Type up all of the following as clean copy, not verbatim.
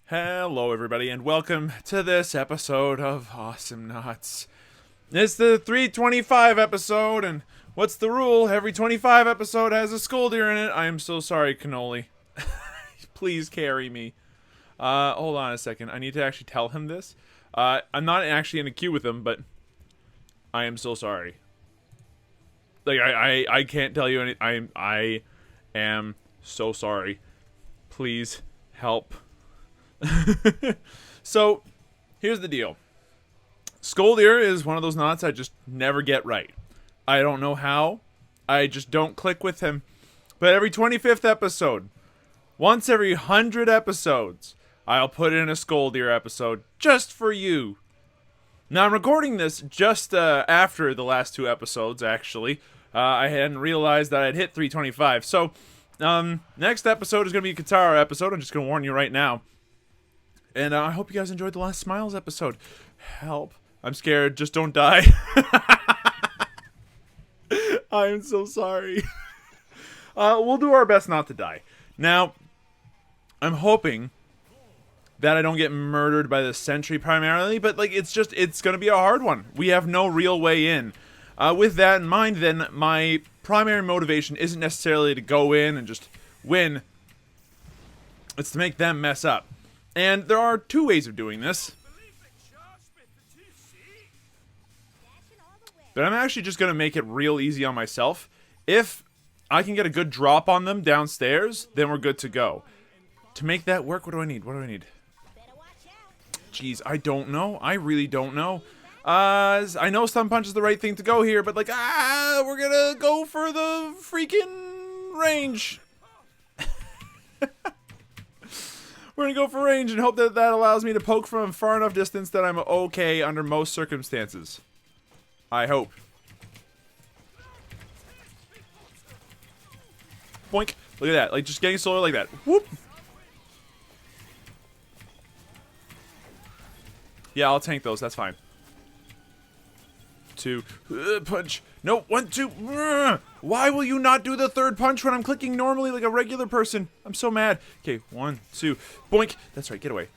Hello everybody and welcome to this episode of Awesomenauts. It's the 325 episode, and what's the rule? Every 25 episode has a Skolldir in it. I am so sorry, Cannoli. Please carry me. Hold on a second. I need to actually tell him this. I'm not actually in a queue with him, but I am so sorry. Like, I can't tell you any. I am so sorry. Please help. So, here's the deal. Skolldir is one of those knots I just never get right. I don't know how. I just don't click with him. But every 25th episode, once every 100 episodes, I'll put in a Skolldir episode just for you. Now, I'm recording this just after the last two episodes, actually. I hadn't realized that I'd hit 325. So, next episode is going to be a Katara episode. I'm just going to warn you right now. And I hope you guys enjoyed the last Smiles episode. Help. I'm scared. Just don't die. I am so sorry. We'll do our best not to die. Now, I'm hoping that I don't get murdered by the sentry primarily, but like it's going to be a hard one. We have no real way in. With that in mind, then, my primary motivation isn't necessarily to go in and just win. It's to make them mess up. And there are two ways of doing this. But I'm actually just going to make it real easy on myself. If I can get a good drop on them downstairs, then we're good to go. To make that work, what do I need? What do I need? Jeez, I don't know. I really don't know. I know Stun Punch is the right thing to go here, but like, we're going to go for the freaking range. We're going to go for range and hope that that allows me to poke from far enough distance that I'm okay under most circumstances. I hope. Boink. Look at that. Like, just getting solar like that. Whoop. Yeah, I'll tank those. That's fine. Two. Punch. No, 1, 2. Why will you not do the third punch when I'm clicking normally like a regular person? I'm so mad. Okay, 1, 2. Boink. That's right. Get away.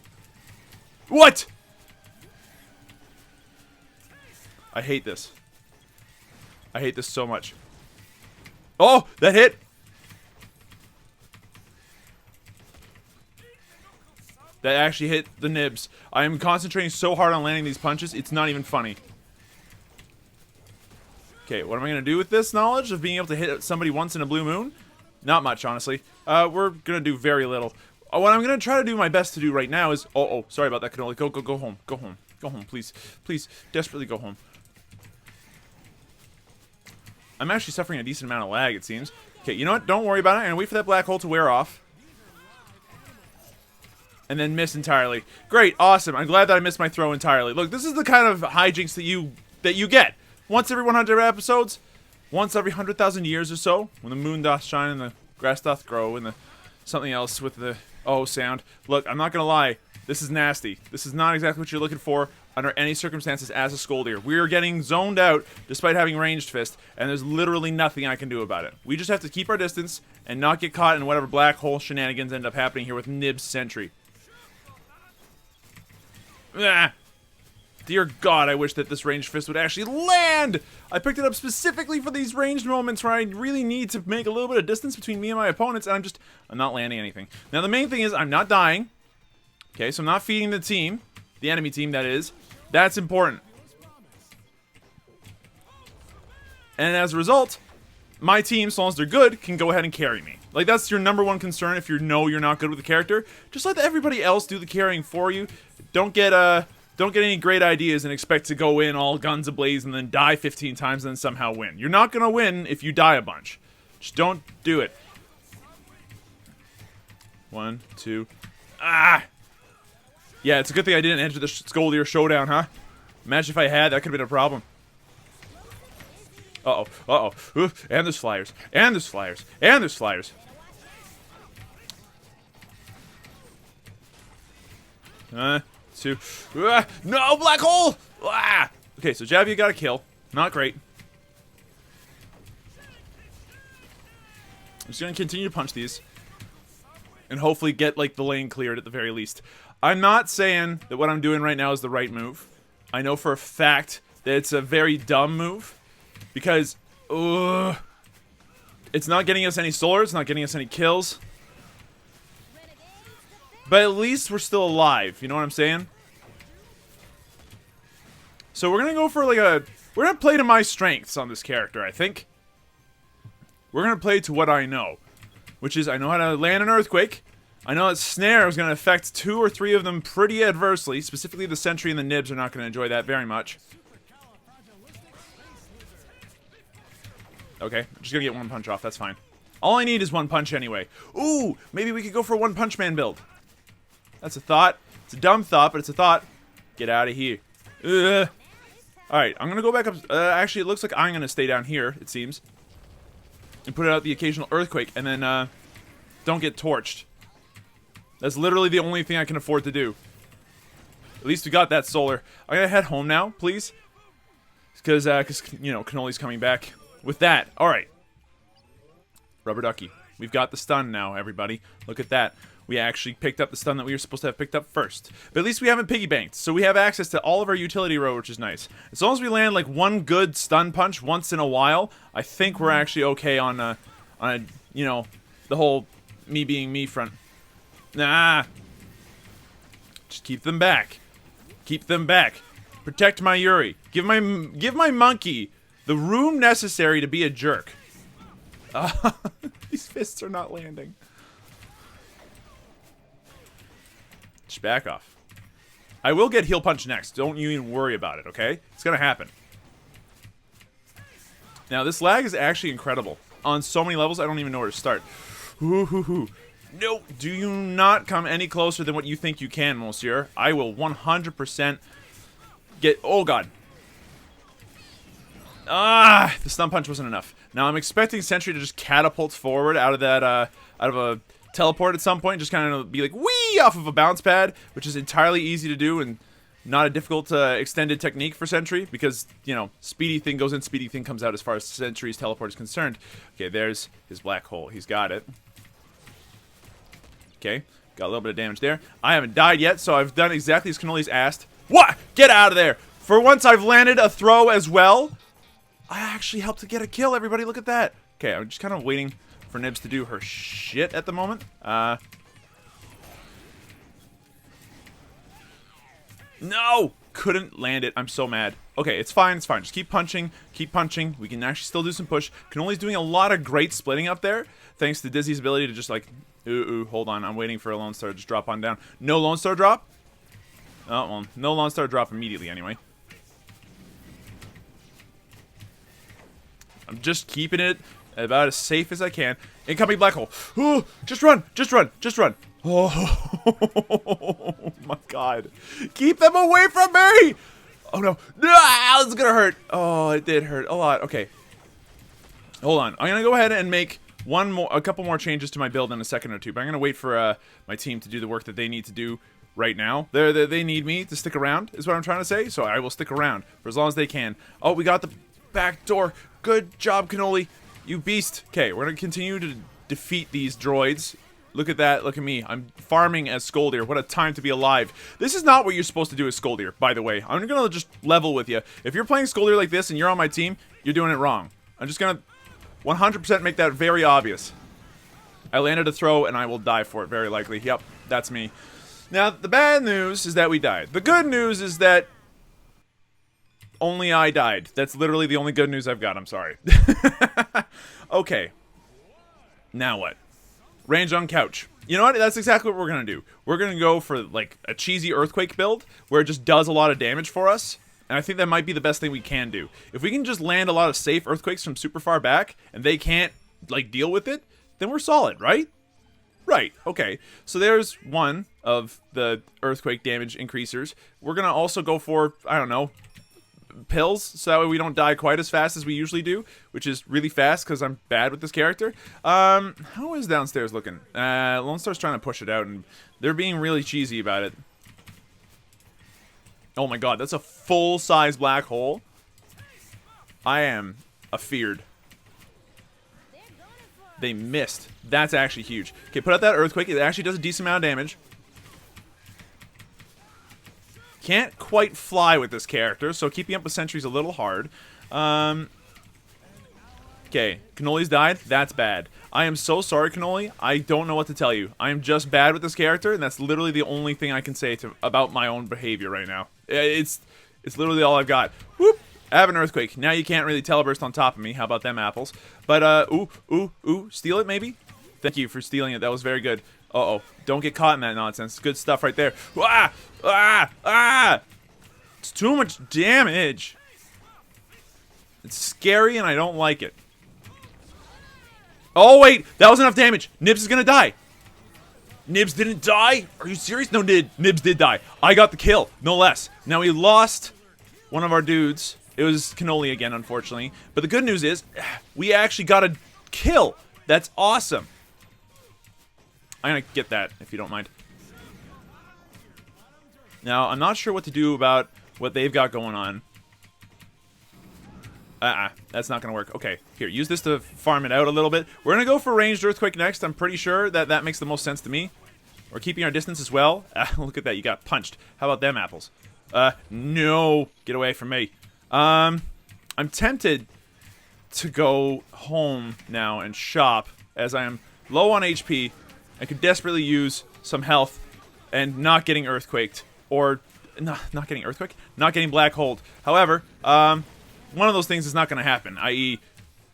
What? I hate this. I hate this so much. Oh, that hit. That actually hit the nibs. I am concentrating so hard on landing these punches, it's not even funny. Okay, what am I going to do with this knowledge of being able to hit somebody once in a blue moon? Not much, honestly. We're going to do very little. What I'm going to try to do my best to do right now is... Oh, sorry about that, Cannoli. Go home. Go home. Go home, please. Please, desperately go home. I'm actually suffering a decent amount of lag, it seems. Okay, you know what? Don't worry about it. I'm going to wait for that black hole to wear off. And then miss entirely. Great, awesome. I'm glad that I missed my throw entirely. Look, this is the kind of hijinks that you get. Once every 100 episodes, once every 100,000 years or so, when the moon doth shine and the grass doth grow and the something else with the oh sound. Look, I'm not gonna lie, this is nasty. This is not exactly what you're looking for under any circumstances as a Skolldir. We are getting zoned out despite having ranged fist, and there's literally nothing I can do about it. We just have to keep our distance and not get caught in whatever black hole shenanigans end up happening here with Nib's Sentry. Ah. Dear God, I wish that this ranged fist would actually land! I picked it up specifically for these ranged moments where I really need to make a little bit of distance between me and my opponents, and I'm not landing anything. Now, the main thing is I'm not dying. Okay, so I'm not feeding the team. The enemy team, that is. That's important. And as a result, my team, so long as they're good, can go ahead and carry me. Like, that's your number one concern if you know you're not good with the character. Just let everybody else do the carrying for you. Don't get any great ideas and expect to go in all guns ablaze and then die 15 times and then somehow win. You're not going to win if you die a bunch. Just don't do it. 1, 2. Ah! Yeah, it's a good thing I didn't enter the Skolldir showdown, huh? Imagine if I had, that could have been a problem. Uh-oh, uh-oh. And there's flyers. And there's flyers. And there's flyers. Two. No, black hole! Okay, so Javier got a kill. Not great. I'm just gonna continue to punch these. and hopefully get like the lane cleared at the very least. I'm not saying that what I'm doing right now is the right move. I know for a fact that it's a very dumb move because it's not getting us any solar, it's not getting us any kills. But at least we're still alive, you know what I'm saying? So we're gonna go for like we're gonna play to my strengths on this character, I think. We're gonna play to what I know, which is I know how to land an earthquake. I know that snare is gonna affect 2 or 3 of them pretty adversely. Specifically, the sentry and the nibs are not gonna enjoy that very much. Okay, I'm just gonna get 1 punch off. That's fine. All I need is 1 punch anyway. Ooh, maybe we could go for a 1 punch man build. That's a thought. It's a dumb thought, but it's a thought. Get out of here. Alright, I'm gonna go back up. Actually, it looks like I'm gonna stay down here, it seems. And put out the occasional earthquake, and then, don't get torched. That's literally the only thing I can afford to do. At least we got that solar. I gotta head home now, please. Because, you know, Cannoli's coming back. With that, alright. Rubber ducky. We've got the stun now, everybody. Look at that. We actually picked up the stun that we were supposed to have picked up first. But at least we haven't piggy banked, so we have access to all of our utility row, which is nice. As long as we land like 1 good stun punch once in a while, I think we're actually okay on you know, the whole me being me front. Nah. Just keep them back. Keep them back. Protect my Yuri. Give my monkey the room necessary to be a jerk. These fists are not landing. Just back off. I will get heal punch next. Don't you even worry about it, okay? It's gonna happen. Now, this lag is actually incredible. On so many levels, I don't even know where to start. No, do you not come any closer than what you think you can, monsieur. I will 100% get... Oh, God. Ah, the stun punch wasn't enough. Now, I'm expecting Sentry to just catapult forward out of that, out of a teleport at some point. Just kind of be like, whee, off of a bounce pad, which is entirely easy to do and not a difficult extended technique for Sentry because, you know, speedy thing goes in, speedy thing comes out as far as Sentry's teleport is concerned. Okay, there's his black hole. He's got it. Okay, got a little bit of damage there. I haven't died yet, so I've done exactly as Cannoli's asked. What? Get out of there! For once, I've landed a throw as well. I actually helped to get a kill, everybody. Look at that. Okay, I'm just kind of waiting for Nibs to do her shit at the moment. No! Couldn't land it. I'm so mad. Okay, it's fine, it's fine. Just keep punching, keep punching. We can actually still do some push. Cannoli's doing a lot of great splitting up there, thanks to Dizzy's ability to just like, hold on. I'm waiting for a Lone Star to just drop on down. No Lone Star drop? Oh, well, no Lone Star drop immediately anyway. I'm just keeping it about as safe as I can. Incoming black hole. Ooh, just run, just run, just run. Oh my God. Keep them away from me! Oh no. Ah, this is gonna hurt. Oh, it did hurt a lot. Okay. Hold on. I'm gonna go ahead and make a couple more changes to my build in a second or two, but I'm gonna wait for my team to do the work that they need to do right now. They need me to stick around, is what I'm trying to say, so I will stick around for as long as they can. Oh, we got the back door. Good job, Cannoli. You beast. Okay, we're gonna continue to defeat these droids. Look at that. Look at me. I'm farming as Skolldir. What a time to be alive. This is not what you're supposed to do as Skolldir, by the way. I'm gonna just level with you. If you're playing Skolldir like this and you're on my team, you're doing it wrong. I'm just gonna 100% make that very obvious. I landed a throw and I will die for it, very likely. Yep, that's me. Now, the bad news is that we died. The good news is that only I died. That's literally the only good news I've got. I'm sorry. Okay. Now what? Range on couch. You know what? That's exactly what we're going to do. We're going to go for, like, a cheesy earthquake build where it just does a lot of damage for us. And I think that might be the best thing we can do. If we can just land a lot of safe earthquakes from super far back and they can't, like, deal with it, then we're solid, right? Right. Okay. So there's one of the earthquake damage increasers. We're going to also go for, I don't know, pills, so that way we don't die quite as fast as we usually do, which is really fast because I'm bad with this character. How is downstairs looking? Lone Star's trying to push it out, and they're being really cheesy about it. Oh my God, that's a full-size black hole. I am afeared. They missed. That's actually huge. Okay, put out that Earthquake. It actually does a decent amount of damage. Can't quite fly with this character, so keeping up with sentries a little hard. Okay, Cannoli's died. That's bad. I am so sorry, Cannoli. I don't know what to tell you. I am just bad with this character, and that's literally the only thing I can say about my own behavior right now. It's literally all I've got. Whoop! I have an Earthquake. Now you can't really teleburst on top of me. How about them apples? But, ooh, steal it maybe? Thank you for stealing it. That was very good. Uh-oh. Don't get caught in that nonsense. Good stuff right there. Ah! Ah! Ah! It's too much damage. It's scary, and I don't like it. Oh, wait! That was enough damage! Nibs is gonna die! Nibs didn't die? Are you serious? No, Nibs did die. I got the kill, no less. Now, we lost one of our dudes. It was Cannoli again, unfortunately. But the good news is, we actually got a kill. That's awesome. I'm gonna get that, if you don't mind. Now, I'm not sure what to do about what they've got going on. That's not gonna work. Okay, here, use this to farm it out a little bit. We're gonna go for ranged Earthquake next. I'm pretty sure that makes the most sense to me. We're keeping our distance as well. Look at that, you got punched. How about them apples? No. Get away from me. I'm tempted to go home now and shop, as I am low on HP. I could desperately use some health and not getting Earthquaked. Or, not getting Earthquake? Not getting Black Holed. However, one of those things is not going to happen, i.e.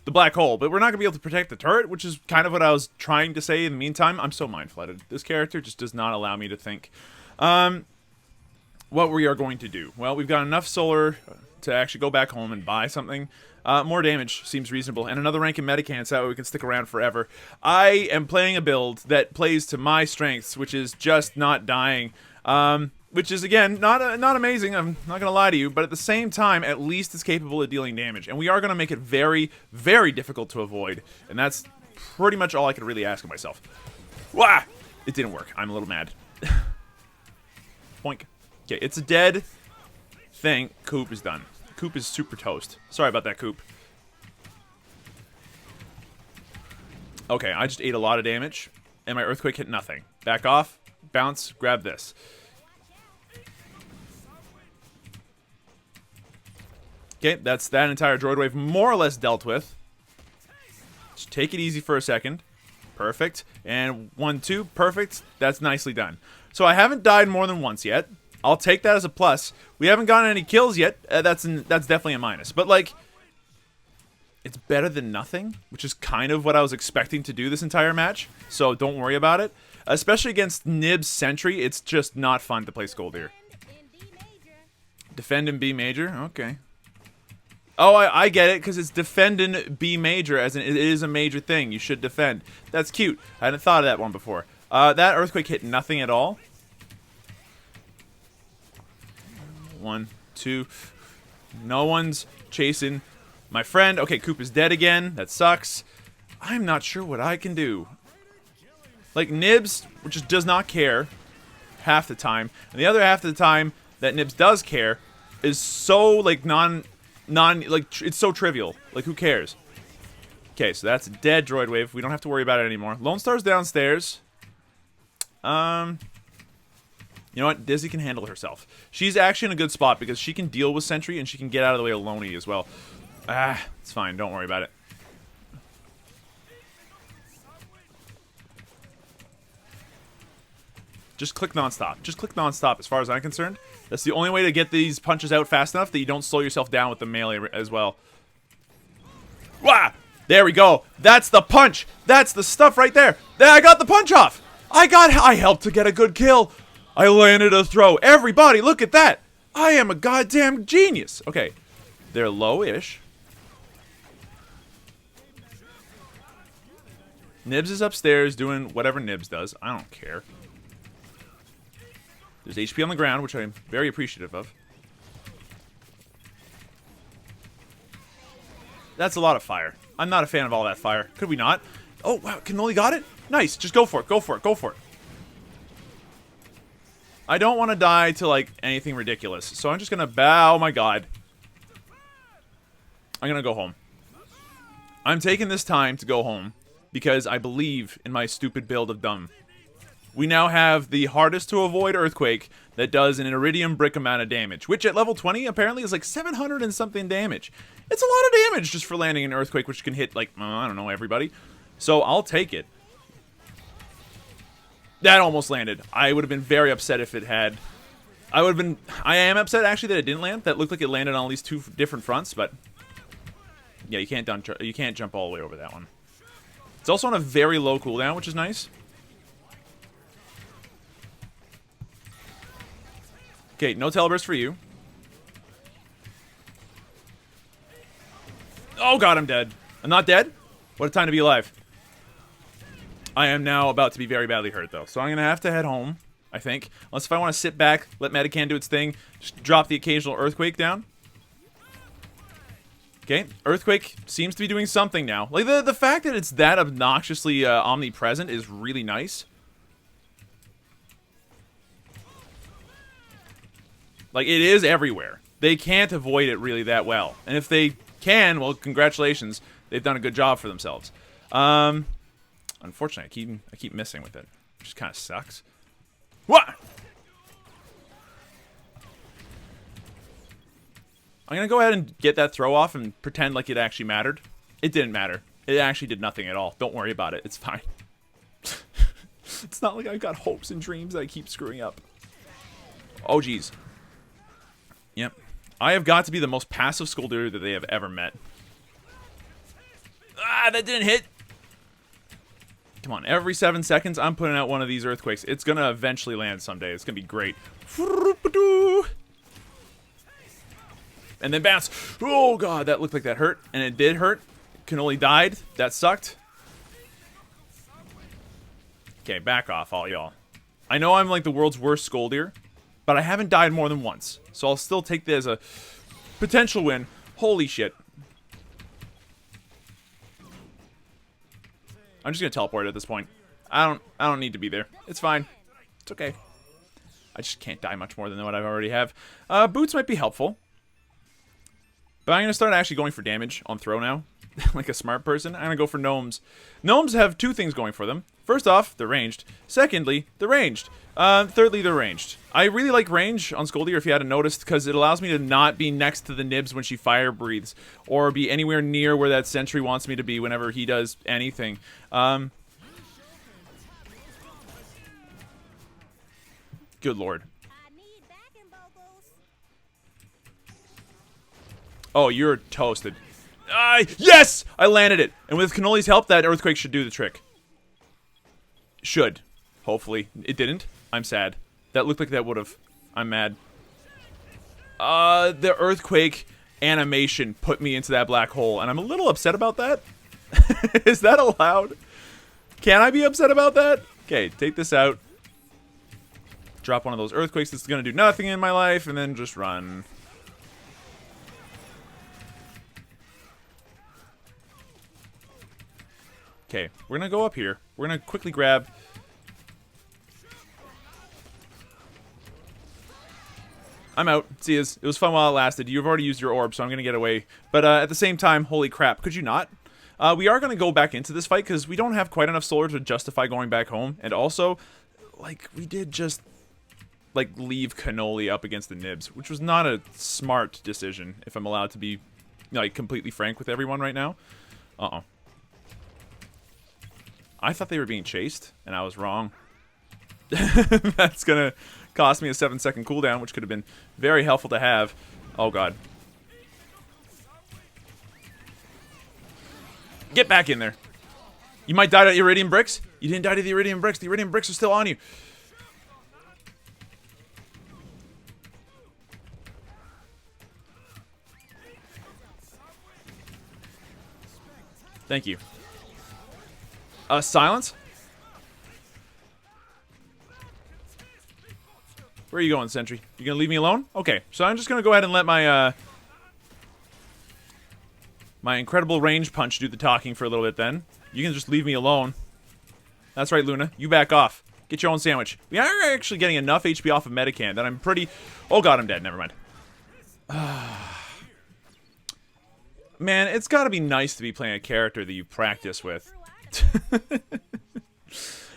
the Black Hole. But we're not going to be able to protect the turret, which is kind of what I was trying to say in the meantime. I'm so mind-flooded. This character just does not allow me to think. What we are going to do? Well, we've got enough solar to actually go back home and buy something. More damage seems reasonable. And another rank in Medican, so that way we can stick around forever. I am playing a build that plays to my strengths, which is just not dying. Which is, again, not amazing, I'm not going to lie to you, but at the same time, at least it's capable of dealing damage. And we are going to make it very, very difficult to avoid. And that's pretty much all I could really ask of myself. Wah! It didn't work. I'm a little mad. Poink. Okay, it's a dead thing. Coop is done. Coop is super toast. Sorry about that, Coop. Okay, I just ate a lot of damage, and my Earthquake hit nothing. Back off, bounce, grab this. Okay, that's that entire droid wave more or less dealt with. Just take it easy for a second. Perfect. And 1, 2, perfect. That's nicely done. So I haven't died more than once yet. I'll take that as a plus. We haven't gotten any kills yet. That's definitely a minus. But, like, it's better than nothing, which is kind of what I was expecting to do this entire match. So don't worry about it. Especially against Nib's Sentry, it's just not fun to play Skolldir. Defend in B major? Okay. Oh, I get it, because it's defend in B major, as in it is a major thing. You should defend. That's cute. I hadn't thought of that one before. That Earthquake hit nothing at all. 1, 2. No one's chasing my friend. Okay, Coop is dead again. That sucks. I'm not sure what I can do. Like, Nibs, which just does not care half the time. And the other half of the time that Nibs does care is so, like, like, it's so trivial. Like, who cares? Okay, so that's a dead droid wave. We don't have to worry about it anymore. Lone Star's downstairs. You know what? Dizzy can handle herself. She's actually in a good spot because she can deal with Sentry and she can get out of the way of Loney as well. It's fine. Don't worry about it. Just click nonstop. Just click nonstop as far as I'm concerned. That's the only way to get these punches out fast enough that you don't slow yourself down with the melee as well. Wah! There we go. That's the punch. That's the stuff right there. There, I got the punch off. I helped to get a good kill. I landed a throw. Everybody, look at that. I am a goddamn genius. Okay. They're low-ish. Nibs is upstairs doing whatever Nibs does. I don't care. There's HP on the ground, which I'm very appreciative of. That's a lot of fire. I'm not a fan of all that fire. Could we not? Oh, wow. Cannoli got it? Nice. Just go for it. Go for it. Go for it. I don't want to die to, like, anything ridiculous. So I'm just going to bow. Oh, my God. I'm going to go home. I'm taking this time to go home because I believe in my stupid build of dumb. We now have the hardest to avoid earthquake that does an iridium brick amount of damage, which at level 20 apparently is like 700 and something damage. It's a lot of damage just for landing an earthquake, which can hit like, I don't know, everybody. So I'll take it. That almost landed. I would have been very upset if it had. I am upset actually that it didn't land. That looked like it landed on at least 2 different fronts, but yeah, you can't jump all the way over that one. It's also on a very low cooldown, which is nice. Okay, no teleburst for you. Oh god, I'm dead. I'm not dead? What a time to be alive. I am now about to be very badly hurt, though. So I'm going to have to head home, I think. Unless if I want to sit back, let Medican do its thing, just drop the occasional earthquake down. Okay, earthquake seems to be doing something now. Like, the fact that it's that obnoxiously omnipresent is really nice. Like, it is everywhere. They can't avoid it really that well. And if they can, well, congratulations. They've done a good job for themselves. Unfortunately, I keep missing with it. Which just kind of sucks. What? I'm going to go ahead and get that throw off and pretend like it actually mattered. It didn't matter. It actually did nothing at all. Don't worry about it. It's fine. It's not like I've got hopes and dreams that I keep screwing up. Oh, jeez. Yep. I have got to be the most passive Skolldir that they have ever met. Ah, that didn't hit. Come on, every 7 seconds, I'm putting out one of these earthquakes. It's going to eventually land someday. It's going to be great. And then bounce. Oh, God, that looked like that hurt. And it did hurt. Cannoli died. That sucked. Okay, back off, all y'all. I know I'm like the world's worst Skolldir, but I haven't died more than once. So I'll still take this as a potential win. Holy shit. I'm just gonna teleport at this point. I don't need to be there. It's fine. It's okay. I just can't die much more than what I already have. Boots might be helpful. But I'm gonna start actually going for damage on throw now. Like a smart person. I'm gonna go for gnomes. Gnomes have 2 things going for them. First off, they're ranged. Secondly, they're ranged. Thirdly, they're ranged. I really like range on Skolldir, if you hadn't noticed, because it allows me to not be next to the nibs when she fire breathes, or be anywhere near where that sentry wants me to be whenever he does anything. Good lord. Oh, you're toasted. Yes! I landed it! And with Cannoli's help, that earthquake should do the trick. Should. Hopefully. It didn't. I'm sad. That looked like that would have. I'm mad. The earthquake animation put me into that black hole, and I'm a little upset about that. Is that allowed? Can I be upset about that? Okay, take this out. Drop one of those earthquakes that's gonna do nothing in my life, and then just run. Okay, we're gonna go up here. We're gonna quickly grab. I'm out. See yous. It was fun while it lasted. You've already used your orb, so I'm gonna get away. But at the same time, holy crap, could you not? We are gonna go back into this fight because we don't have quite enough solar to justify going back home. And also, like, we did just like leave Cannoli up against the nibs, which was not a smart decision, if I'm allowed to be like completely frank with everyone right now. I thought they were being chased, and I was wrong. That's gonna cost me a 7-second cooldown, which could have been very helpful to have. Oh god. Get back in there. You might die to iridium bricks. You didn't die to the iridium bricks. The iridium bricks are still on you. Thank you. Silence? Where are you going, sentry? You gonna leave me alone? Okay, so I'm just gonna go ahead and let my, my incredible range punch do the talking for a little bit then. You can just leave me alone. That's right, Luna. You back off. Get your own sandwich. We are actually getting enough HP off of Medican that I'm pretty... Oh god, I'm dead. Never mind. Man, it's gotta be nice to be playing a character that you practice with.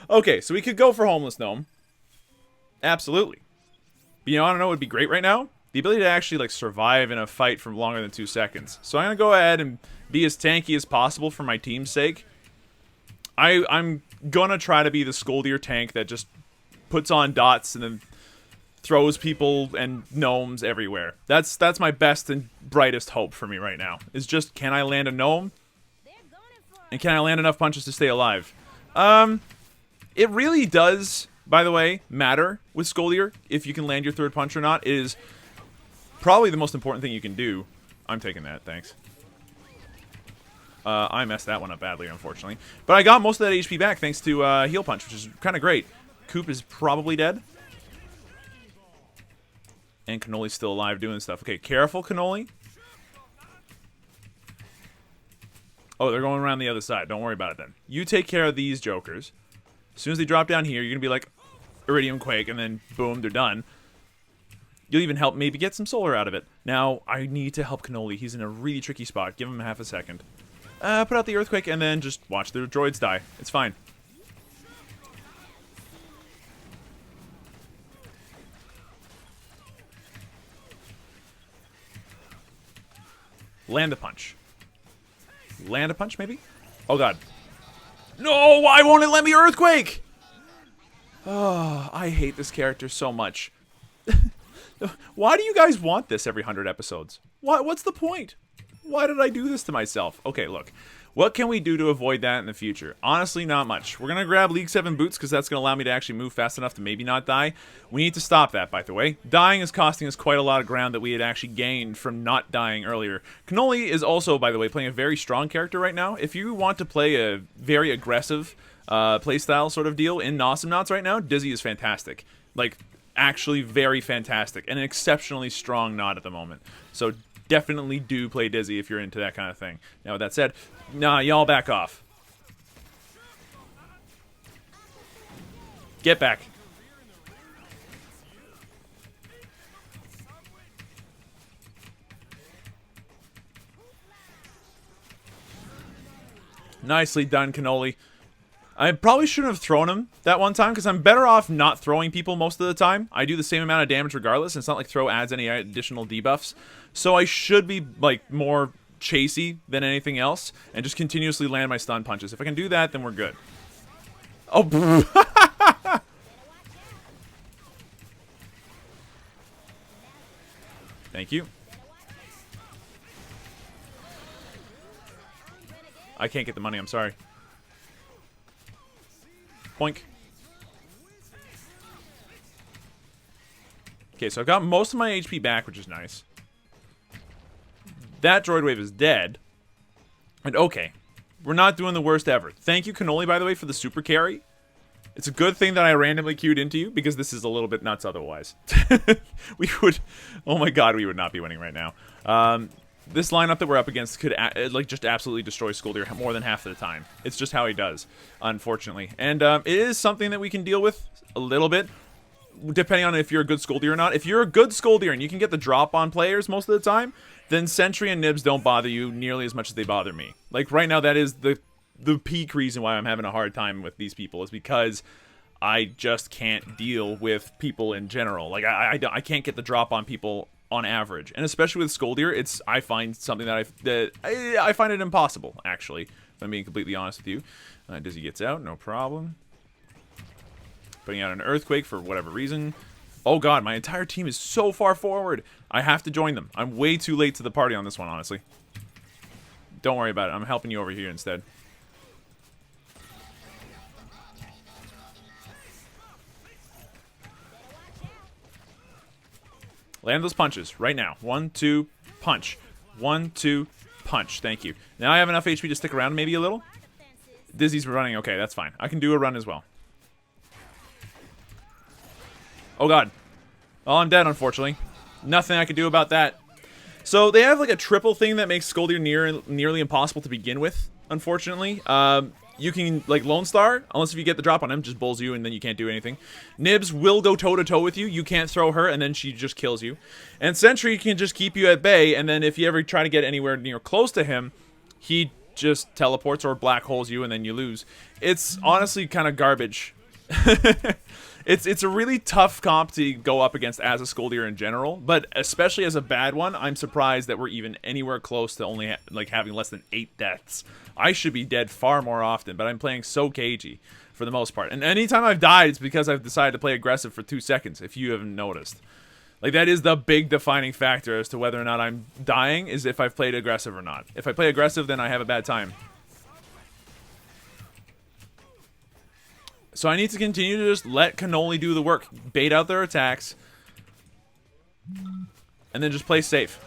Okay, so we could go for Homeless Gnome. Absolutely. But you know, I don't know what would be great right now? The ability to actually, like, survive in a fight for longer than 2 seconds. So I'm going to go ahead and be as tanky as possible for my team's sake. I'm going to try to be the Skolldir tank that just puts on dots and then throws people and gnomes everywhere. That's my best and brightest hope for me right now. Is just, can I land a gnome? And can I land enough punches to stay alive? It really does, by the way, matter with Skolldir if you can land your third punch or not. It is probably the most important thing you can do. I'm taking that, thanks. I messed that one up badly, unfortunately. But I got most of that HP back thanks to Heal Punch, which is kind of great. Coop is probably dead. And Cannoli's still alive doing stuff. Okay, careful, Cannoli. Oh, they're going around the other side. Don't worry about it then. You take care of these jokers. As soon as they drop down here, you're going to be like, Iridium Quake, and then boom, they're done. You'll even help maybe get some solar out of it. Now, I need to help Cannoli. He's in a really tricky spot. Give him half a second. Put out the Earthquake, and then just watch the droids die. It's fine. Land a punch. Land a punch, maybe? Oh, God. No! Why won't it let me Earthquake? Oh, I hate this character so much. Why do you guys want this every 100 episodes? What's the point? Why did I do this to myself? Okay, look. What can we do to avoid that in the future? Honestly, not much. We're going to grab League 7 boots because that's going to allow me to actually move fast enough to maybe not die. We need to stop that, by the way. Dying is costing us quite a lot of ground that we had actually gained from not dying earlier. Cannoli is also, by the way, playing a very strong character right now. If you want to play a very aggressive playstyle sort of deal in Awesomenauts right now, Dizzy is fantastic. Like, actually very fantastic. And an exceptionally strong Nod at the moment. So definitely do play Dizzy if you're into that kind of thing. Now, with that said, nah, y'all back off. Get back. Nicely done, Cannoli. I probably shouldn't have thrown him that one time, because I'm better off not throwing people most of the time. I do the same amount of damage regardless, and it's not like throw adds any additional debuffs. So I should be, like, more chasey than anything else, and just continuously land my stun punches. If I can do that, then we're good. Oh, thank you. I can't get the money, I'm sorry. Boink. Okay, so I've got most of my HP back, which is nice. That droid wave is dead. And okay, we're not doing the worst ever. Thank you, Cannoli, by the way, for the super carry. It's a good thing that I randomly queued into you, because this is a little bit nuts otherwise. We would... Oh my god, we would not be winning right now. This lineup that we're up against could like just absolutely destroy Skolldir more than half of the time. It's just how he does, unfortunately. And it is something that we can deal with a little bit, depending on if you're a good Skolldir or not. If you're a good Skolldir and you can get the drop on players most of the time, then Sentry and Nibs don't bother you nearly as much as they bother me. Like, right now, that is the peak reason why I'm having a hard time with these people, is because I just can't deal with people in general. Like, I can't get the drop on people on average, and especially with Skolldir, I find something that I find it impossible, actually, if I'm being completely honest with you. Dizzy gets out, no problem. Putting out an Earthquake for whatever reason. Oh god, my entire team is so far forward. I have to join them. I'm way too late to the party on this one, honestly. Don't worry about it. I'm helping you over here instead. Land those punches right now. 1, 2, punch. 1, 2, punch. Thank you. Now I have enough HP to stick around maybe a little. Dizzy's running. Okay, that's fine. I can do a run as well. Oh god. Oh, I'm dead, unfortunately. Nothing I can do about that. So they have like a triple thing that makes Skolldir nearly impossible to begin with, unfortunately. You can, like, Lone Star, unless if you get the drop on him, just bulls you and then you can't do anything. Nibs will go toe-to-toe with you. You can't throw her, and then she just kills you. And Sentry can just keep you at bay, and then if you ever try to get anywhere near close to him, he just teleports or black holes you and then you lose. It's honestly kind of garbage. It's a really tough comp to go up against as a Skolldir in general, but especially as a bad one, I'm surprised that we're even anywhere close to only like having less than 8 deaths. I should be dead far more often, but I'm playing so cagey for the most part. And anytime I've died, it's because I've decided to play aggressive for 2 seconds, if you haven't noticed. Like, that is the big defining factor as to whether or not I'm dying, is if I've played aggressive or not. If I play aggressive, then I have a bad time. So I need to continue to just let Cannoli do the work. Bait out their attacks. And then just play safe.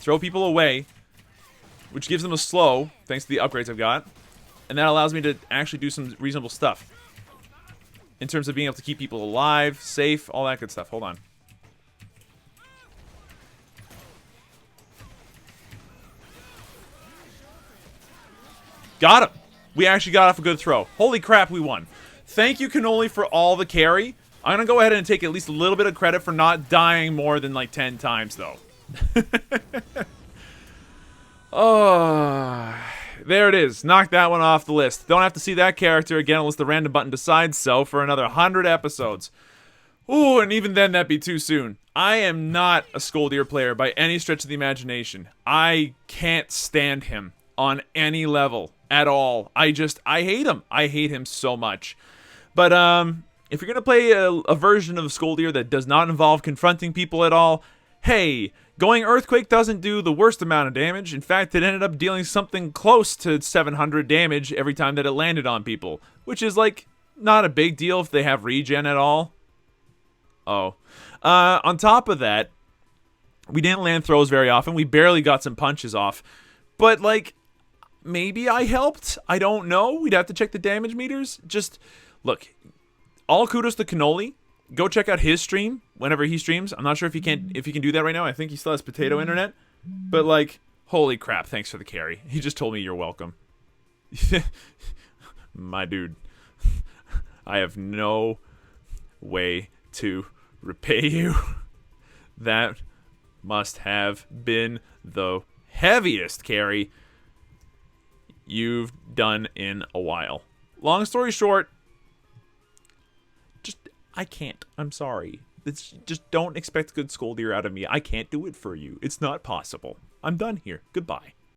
Throw people away, which gives them a slow, thanks to the upgrades I've got. And that allows me to actually do some reasonable stuff. In terms of being able to keep people alive, safe, all that good stuff. Hold on. Got him. We actually got off a good throw. Holy crap, we won. Thank you, Cannoli, for all the carry. I'm going to go ahead and take at least a little bit of credit for not dying more than like 10 times, though. Oh, there it is. Knock that one off the list. Don't have to see that character again unless the random button decides so for another 100 episodes. Ooh, and even then that'd be too soon. I am not a Skolldir player by any stretch of the imagination. I can't stand him on any level at all. I hate him. I hate him so much. But if you're gonna play a version of Skolldir that does not involve confronting people at all, hey, going Earthquake doesn't do the worst amount of damage. In fact, it ended up dealing something close to 700 damage every time that it landed on people, which is like not a big deal if they have regen at all. Oh, on top of that, we didn't land throws very often. We barely got some punches off, but like, maybe I helped. I don't know. We'd have to check the damage meters. Just look, all kudos to Cannoli. Go check out his stream whenever he streams. I'm not sure if he can do that right now. I think he still has potato internet. But like, holy crap, thanks for the carry. He just told me you're welcome. My dude. I have no way to repay you. That must have been the heaviest carry you've done in a while. Long story short, I can't. I'm sorry. Just don't expect good Skolldir out of me. I can't do it for you. It's not possible. I'm done here. Goodbye.